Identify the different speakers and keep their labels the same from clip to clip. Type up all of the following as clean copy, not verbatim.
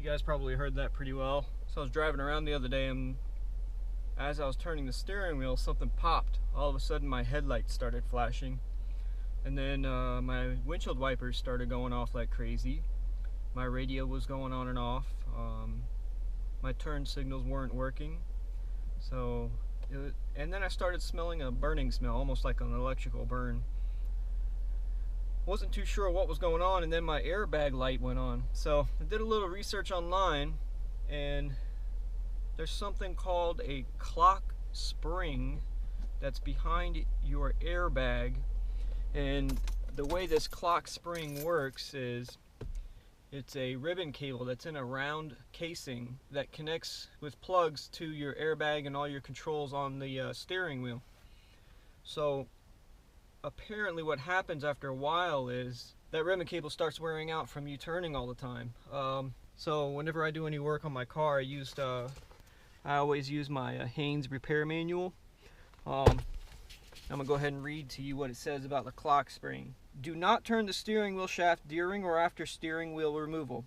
Speaker 1: you guys probably heard that pretty well. So I was driving around the other day, and as I was turning the steering wheel, something popped. All of a sudden my headlights started flashing, and then my windshield wipers started going off like crazy. My radio was going on and off. My turn signals weren't working. And then I started smelling a burning smell, almost like an electrical burn. Wasn't too sure what was going on, and then my airbag light went on. So I did a little research online, and there's something called a Clockspring that's behind your airbag. And the way this Clockspring works is it's a ribbon cable that's in a round casing that connects with plugs to your airbag and all your controls on the steering wheel. So apparently what happens after a while is that ribbon cable starts wearing out from you turning all the time. So whenever I do any work on my car, I always use my Haynes repair manual. I'm gonna go ahead and read to you what it says about the Clockspring. Do not turn the steering wheel shaft during or after steering wheel removal.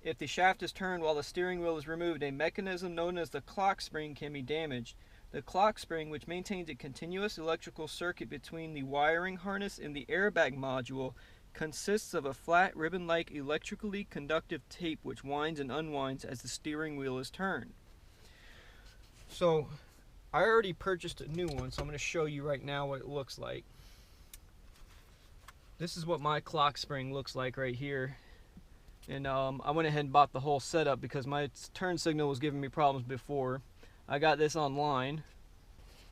Speaker 1: If the shaft is turned while the steering wheel is removed, a mechanism known as the Clockspring can be damaged. The Clockspring, which maintains a continuous electrical circuit between the wiring harness and the airbag module, consists of a flat ribbon-like electrically conductive tape which winds and unwinds as the steering wheel is turned. So I already purchased a new one, so I'm going to show you right now what it looks like. This is what my Clockspring looks like right here. And I went ahead and bought the whole setup because my turn signal was giving me problems before. I got this online.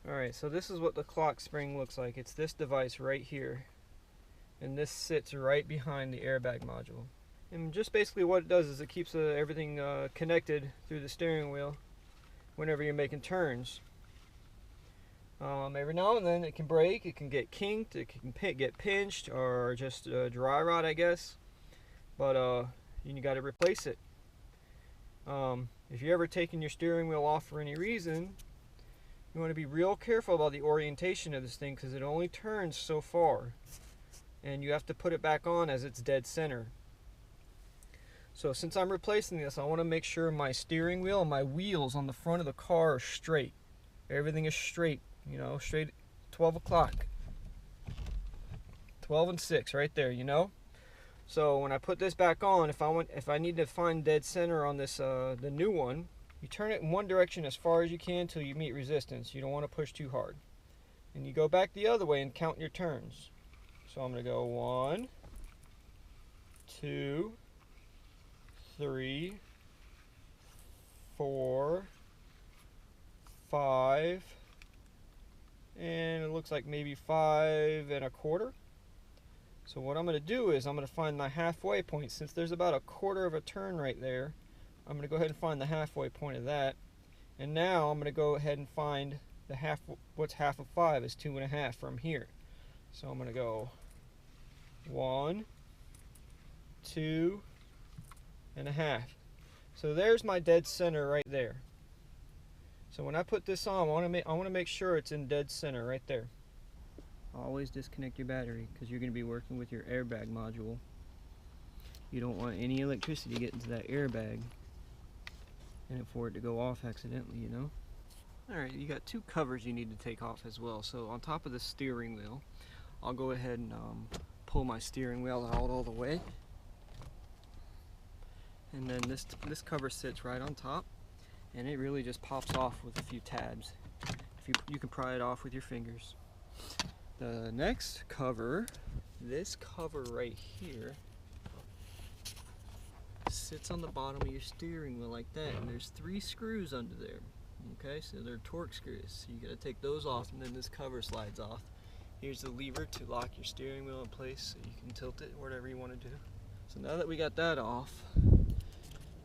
Speaker 1: Alright, so this is what the Clockspring looks like. It's this device right here. And this sits right behind the airbag module. And just basically what it does is it keeps everything connected through the steering wheel whenever you're making turns. Every now and then it can break, it can get kinked, it can get pinched, or just dry rot, I guess. But you got to replace it. If you're ever taking your steering wheel off for any reason, you want to be real careful about the orientation of this thing because it only turns so far. And you have to put it back on as it's dead center. So since I'm replacing this, I want to make sure my steering wheel and my wheels on the front of the car are straight. Everything is straight. You know, straight 12 o'clock. 12 and 6 right there, you know? So when I put this back on, if I need to find dead center on this the new one, you turn it in one direction as far as you can until you meet resistance. You don't want to push too hard. And you go back the other way and count your turns. So I'm going to go 1, 2, 3, 4, 5, and it looks like maybe 5 1/4. So what I'm going to do is I'm going to find my halfway point. Since there's about 1/4 of a turn right there, I'm going to go ahead and find the halfway point of that. And now I'm going to go ahead and find the what's half of 5 is 2 1/2 from here. So I'm going to go 1, 2 1/2. So there's my dead center right there. So when I put this on, I want to make sure it's in dead center right there. Always disconnect your battery because you're going to be working with your airbag module. You don't want any electricity to get into that airbag and for it to go off accidentally, you know. Alright, you got 2 covers you need to take off as well. So on top of the steering wheel, I'll go ahead and pull my steering wheel out all the way. And then this cover sits right on top. And it really just pops off with a few tabs. You can pry it off with your fingers. The next cover, this cover right here, sits on the bottom of your steering wheel like that, and there's 3 screws under there. Okay, so they're torque screws. So you gotta take those off, and then this cover slides off. Here's the lever to lock your steering wheel in place so you can tilt it whatever you want to do. So now that we got that off,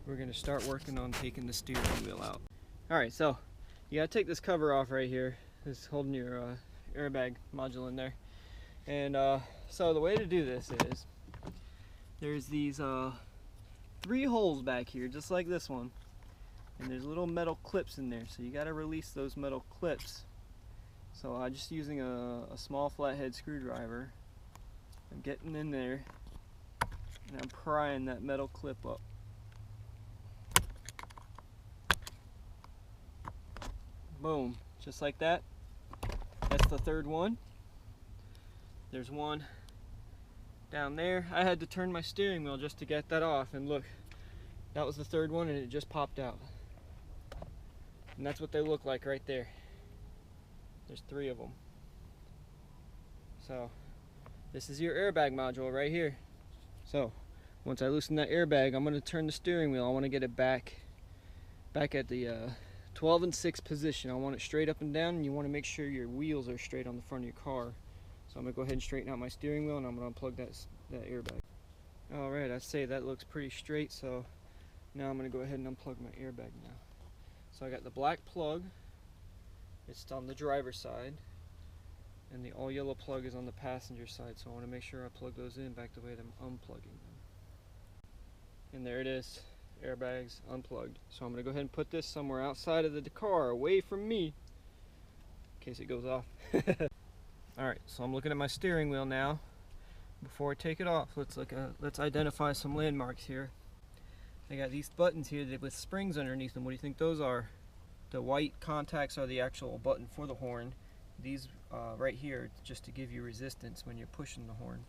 Speaker 1: we're going to start working on taking the steering wheel out. Alright, so you got to take this cover off right here. It's holding your airbag module in there. And so the way to do this is there's these 3 holes back here, just like this one. And there's little metal clips in there, so you got to release those metal clips. So I'm just using a small flathead screwdriver. I'm getting in there and I'm prying that metal clip up. Boom, just like that. That's the third one. There's one down there. I had to turn my steering wheel just to get that off, and look, that was the third one and it just popped out. And that's what they look like right there. There's 3 of them. So this is your airbag module right here. So once I loosen that airbag, I'm going to turn the steering wheel. I want to get it back at the 12 and 6 position. I want it straight up and down, and you want to make sure your wheels are straight on the front of your car. So I'm going to go ahead and straighten out my steering wheel, and I'm going to unplug that airbag. Alright, I'd say that looks pretty straight, so now I'm going to go ahead and unplug my airbag now. So I got the black plug, it's on the driver's side, and the all yellow plug is on the passenger side, so I want to make sure I plug those in back the way that I'm unplugging them. And there it is, airbags unplugged. So I'm going to go ahead and put this somewhere outside of the car, away from me, in case it goes off. Alright, so I'm looking at my steering wheel now. Before I take it off, let's identify some landmarks here. I got these buttons here with springs underneath them. What do you think those are? The white contacts are the actual button for the horn. These right here, just to give you resistance when you're pushing the horn.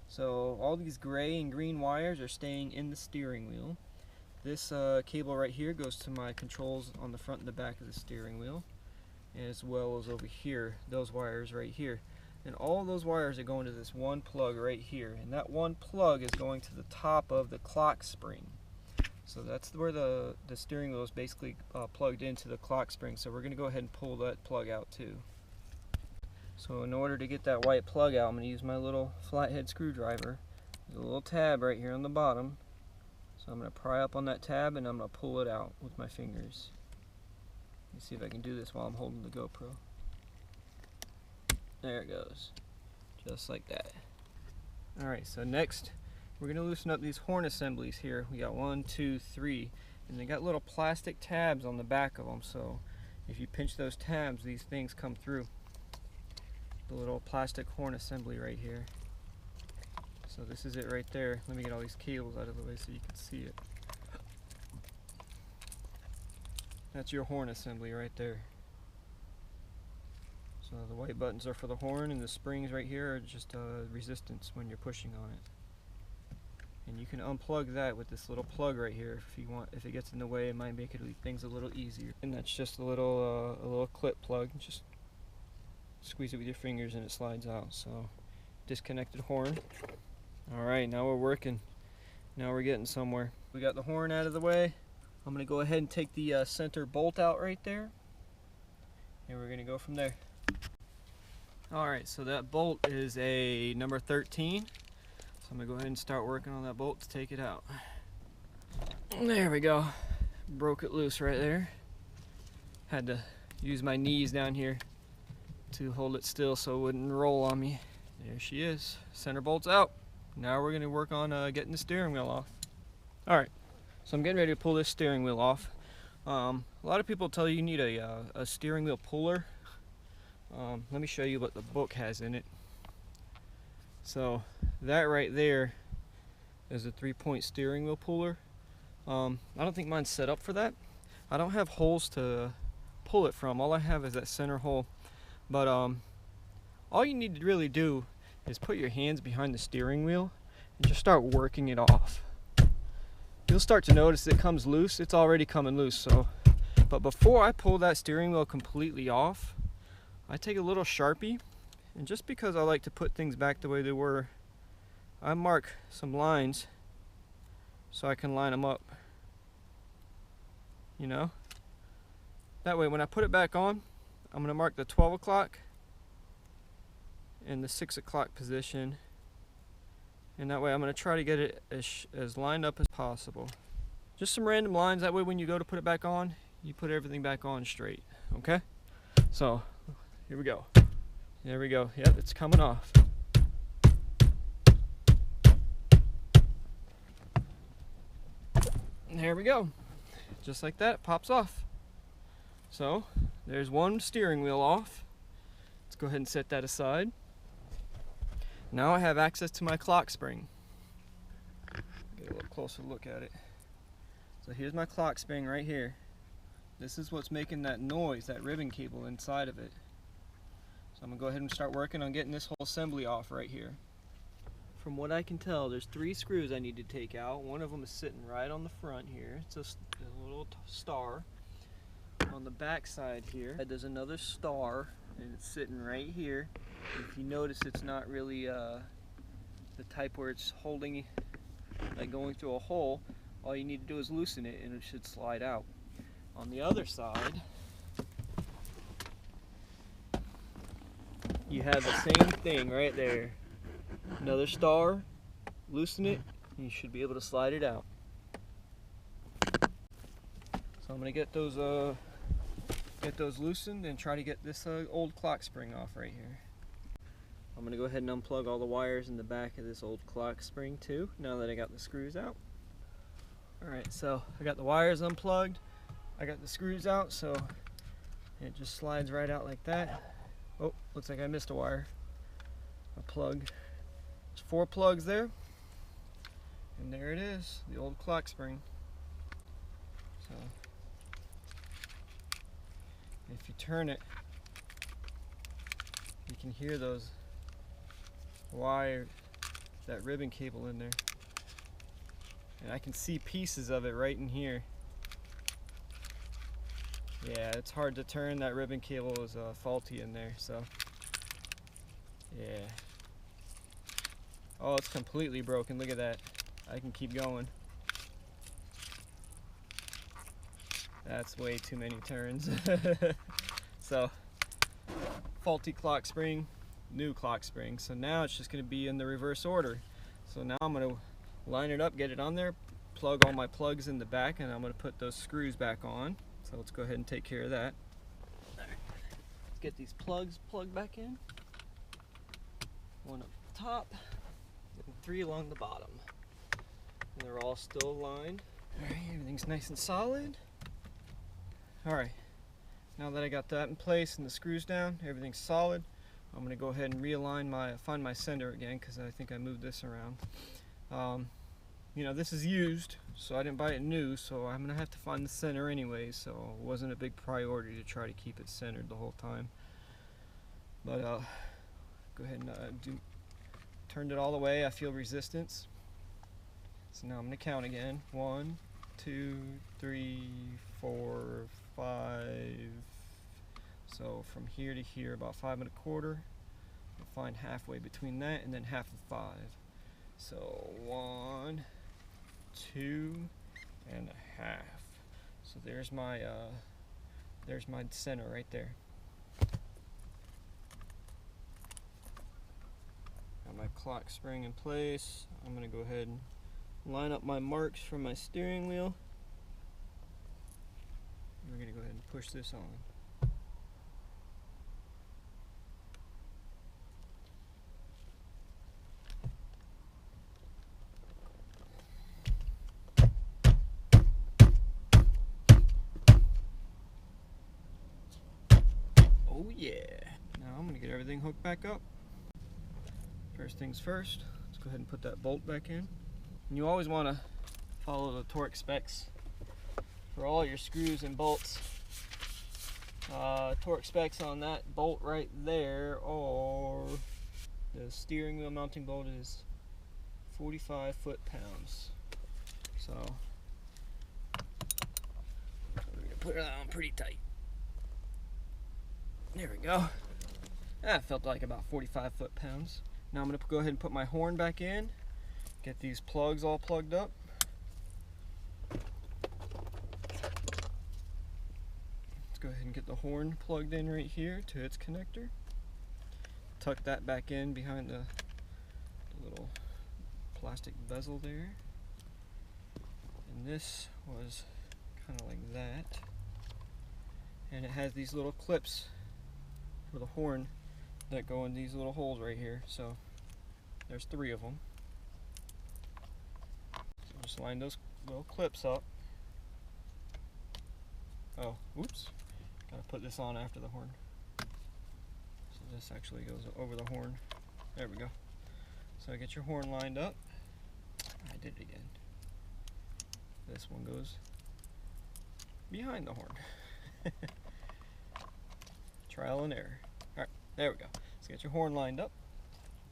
Speaker 1: So all these gray and green wires are staying in the steering wheel. This cable right here goes to my controls on the front and the back of the steering wheel, as well as over here, those wires right here. And all those wires are going to this one plug right here, and that one plug is going to the top of the clock spring. So that's where the steering wheel is basically plugged into the clock spring. So we're going to go ahead and pull that plug out too. So in order to get that white plug out, I'm going to use my little flathead screwdriver. There's a little tab right here on the bottom. So I'm going to pry up on that tab and I'm going to pull it out with my fingers. Let me see if I can do this while I'm holding the GoPro. There it goes. Just like that. Alright, so next we're going to loosen up these horn assemblies here. We got 1, 2, 3, and they got little plastic tabs on the back of them, so if you pinch those tabs, these things come through. The little plastic horn assembly right here. So this is it right there. Let me get all these cables out of the way so you can see it. That's your horn assembly right there. So the white buttons are for the horn, and the springs right here are just resistance when you're pushing on it. And you can unplug that with this little plug right here if you want. If it gets in the way, it might make things a little easier. And that's just a little clip plug. Just squeeze it with your fingers and it slides out. So disconnected horn. All right, now we're working. Now we're getting somewhere. We got the horn out of the way. I'm gonna go ahead and take the center bolt out right there, and we're gonna go from there. All right, so that bolt is a number 13. I'm going to go ahead and start working on that bolt to take it out. There we go. Broke it loose right there. Had to use my knees down here to hold it still so it wouldn't roll on me. There she is. Center bolt's out. Now we're going to work on getting the steering wheel off. Alright, so I'm getting ready to pull this steering wheel off. A lot of people tell you need a steering wheel puller. Let me show you what the book has in it. So that right there is a 3-point steering wheel puller. I don't think mine's set up for that. I don't have holes to pull it from. All I have is that center hole. But all you need to really do is put your hands behind the steering wheel and just start working it off. You'll start to notice it comes loose. It's already coming loose. So, but before I pull that steering wheel completely off, I take a little Sharpie. And just because I like to put things back the way they were, I mark some lines so I can line them up. You know? That way when I put it back on, I'm going to mark the 12 o'clock and the 6 o'clock position. And that way I'm going to try to get it as lined up as possible. Just some random lines, that way when you go to put it back on, you put everything back on straight. Okay? So, here we go. There we go. Yep, it's coming off. There we go. Just like that, it pops off. So, there's one steering wheel off. Let's go ahead and set that aside. Now I have access to my clock spring. Get a little closer look at it. So here's my clock spring right here. This is what's making that noise, that ribbon cable inside of it. So I'm going to go ahead and start working on getting this whole assembly off right here. From what I can tell, there's 3 screws I need to take out. One of them is sitting right on the front here. It's a little star. On the back side here, there's another star, and it's sitting right here. If you notice, it's not really the type where it's holding, like going through a hole. All you need to do is loosen it and it should slide out. On the other side, you have the same thing right there. Another star, loosen it, and you should be able to slide it out. So I'm gonna get those loosened and try to get this old clock spring off right here. I'm gonna go ahead and unplug all the wires in the back of this old clock spring too, now that I got the screws out. Alright, so I got the wires unplugged, I got the screws out, so it just slides right out like that. Oh, looks like I missed a wire. A plug. There's 4 plugs there. And there it is, the old clock spring. So if you turn it, you can hear those wire, that ribbon cable in there. And I can see pieces of it right in here. Yeah, it's hard to turn. That ribbon cable is faulty in there, so yeah. Oh, it's completely broken. Look at that. I can keep going. That's way too many turns. So, faulty clock spring, new clock spring. So now it's just going to be in the reverse order. So now I'm going to line it up, get it on there, plug all my plugs in the back, and I'm going to put those screws back on. So let's go ahead and take care of that. All right. Let's get these plugs plugged back in. 1 up the top, and 3 along the bottom. And they're all still aligned. All right, everything's nice and solid. All right, now that I got that in place and the screws down, everything's solid. I'm gonna go ahead and realign find my center again, because I think I moved this around. You know, this is used, so I didn't buy it new, so I'm gonna have to find the center anyway, so it wasn't a big priority to try to keep it centered the whole time. But go ahead and turned it all the way. I feel resistance. So now I'm gonna count again. 1, 2, 3, 4, 5. So from here to here, about 5 1/4. We'll find halfway between that and then half of 5. So 1, 2 and a half. So there's my center right there. Got my clock spring in place. I'm gonna go ahead and line up my marks from my steering wheel. We're gonna go ahead and push this on. Oh yeah! Now I'm gonna get everything hooked back up. First things first, let's go ahead and put that bolt back in. And you always want to follow the torque specs for all your screws and bolts. Torque specs on that bolt right there, or the steering wheel mounting bolt, is 45 foot-pounds. So we're gonna put it on pretty tight. There we go. That felt like about 45 foot-pounds. Now I'm going to go ahead and put my horn back in, get these plugs all plugged up. Let's go ahead and get the horn plugged in right here to its connector. Tuck that back in behind the little plastic bezel there. And this was kind of like that. And it has these little clips for the horn that go in these little holes right here. So there's 3 of them. So just line those little clips up. Oh, oops. Gotta put this on after the horn. So this actually goes over the horn. There we go. So get your horn lined up. I did it again. This one goes behind the horn. Trial and error. Alright, there we go. Let's get your horn lined up.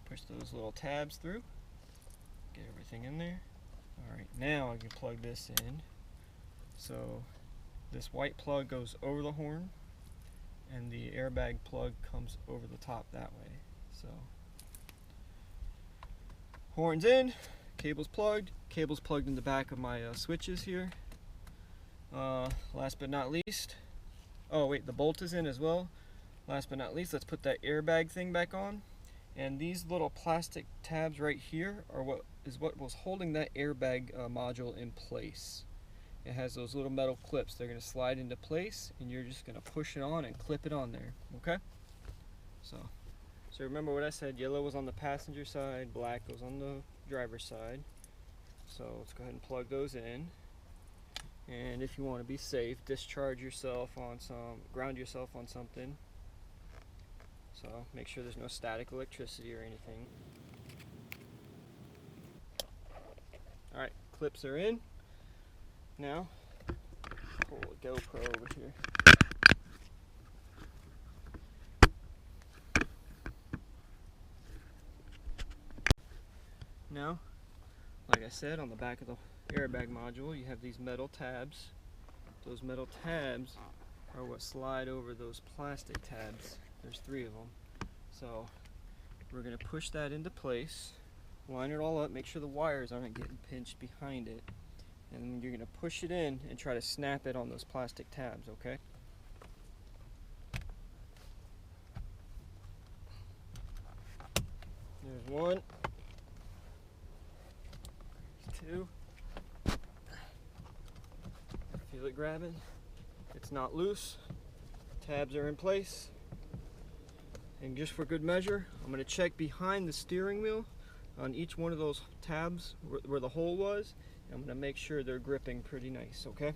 Speaker 1: Push those little tabs through. Get everything in there. Alright, now I can plug this in. So this white plug goes over the horn, and the airbag plug comes over the top that way. So horn's in, cable's plugged in the back of my switches here. Last but not least, oh wait, the bolt is in as well. Last but not least, let's put that airbag thing back on. And these little plastic tabs right here are what was holding that airbag module in place. It has those little metal clips. They're going to slide into place, and you're just going to push it on and clip it on there. Okay? So remember what I said. Yellow was on the passenger side, black was on the driver's side. So let's go ahead and plug those in. And if you want to be safe, ground yourself on something. So make sure there's no static electricity or anything. Alright, clips are in. Now, pull a GoPro over here. Now, like I said, on the back of the airbag module, you have these metal tabs. Those metal tabs are what slide over those plastic tabs. There's 3 of them. So we're going to push that into place, line it all up, make sure the wires aren't getting pinched behind it, and then you're going to push it in and try to snap it on those plastic tabs, okay? There's 1, 2. Feel it grabbing. It's not loose. Tabs are in place. And just for good measure, I'm going to check behind the steering wheel on each one of those tabs where the hole was. And I'm going to make sure they're gripping pretty nice, okay?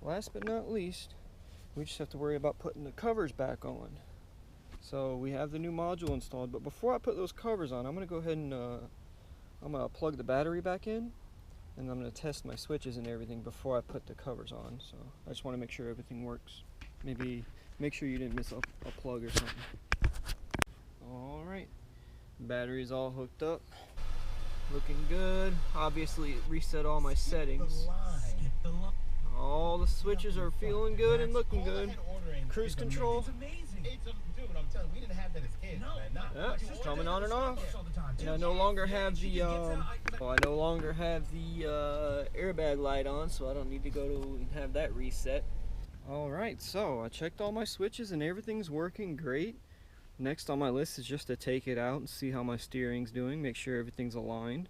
Speaker 1: Last but not least, we just have to worry about putting the covers back on. So we have the new module installed, but before I put those covers on, I'm going to go ahead and I'm going to plug the battery back in, and I'm going to test my switches and everything before I put the covers on. So I just want to make sure everything works. Maybe make sure you didn't miss a plug or something. Alright, battery's all hooked up, looking good. Obviously it reset all my settings. All the switches are feeling good and looking good. Cruise control. Yeah, it's coming on and off. And I no longer have the airbag light on, so I don't need to go to and have that reset. Alright, so I checked all my switches and everything's working great. Next on my list is just to take it out and see how my steering's doing, make sure everything's aligned.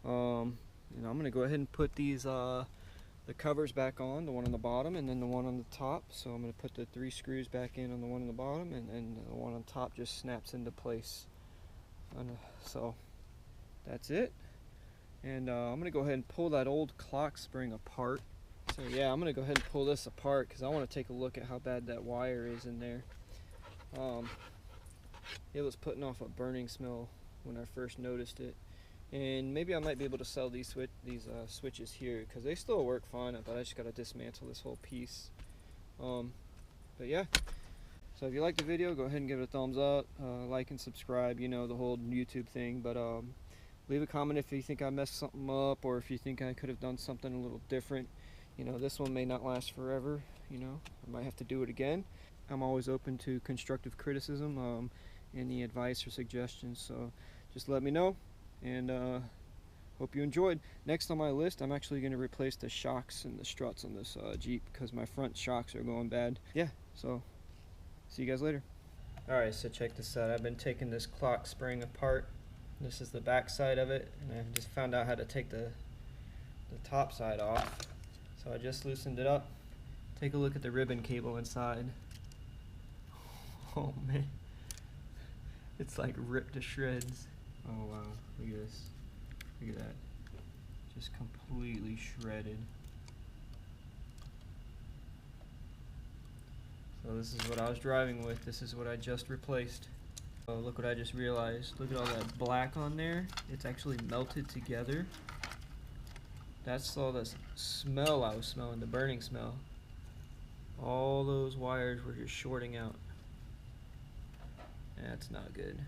Speaker 1: And I'm going to go ahead and put these the covers back on, the one on the bottom and then the one on the top. So I'm going to put the 3 screws back in on the one on the bottom, and the one on top just snaps into place. So that's it. And I'm going to go ahead and pull that old Clockspring apart. So yeah, I'm going to go ahead and pull this apart because I want to take a look at how bad that wire is in there. It was putting off a burning smell when I first noticed it. And maybe I might be able to sell these switches here because they still work fine, but I just got to dismantle this whole piece. But yeah, so if you liked the video, go ahead and give it a thumbs up, like and subscribe, you know, the whole YouTube thing. But leave a comment if you think I messed something up, or if you think I could have done something a little different. You know, this one may not last forever, you know, I might have to do it again. I'm always open to constructive criticism, any advice or suggestions, so just let me know. And hope you enjoyed. Next on my list, I'm actually going to replace the shocks and the struts on this Jeep because my front shocks are going bad. Yeah, so see you guys later. Alright, so check this out. I've been taking this Clockspring apart. This is the back side of it, and I just found out how to take the top side off. So I just loosened it up. Take a look at the ribbon cable inside. Oh man, it's like ripped to shreds. Oh wow, look at this. Look at that. Just completely shredded. So this is what I was driving with. This is what I just replaced. Oh, look what I just realized. Look at all that black on there. It's actually melted together. That's all the smell I was smelling, the burning smell. All those wires were just shorting out. That's not good.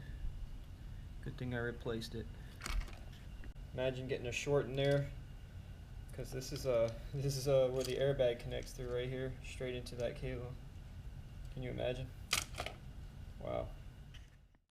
Speaker 1: Good thing I replaced it. Imagine getting a short in there, because this is where the airbag connects through right here, straight into that cable. Can you imagine? Wow.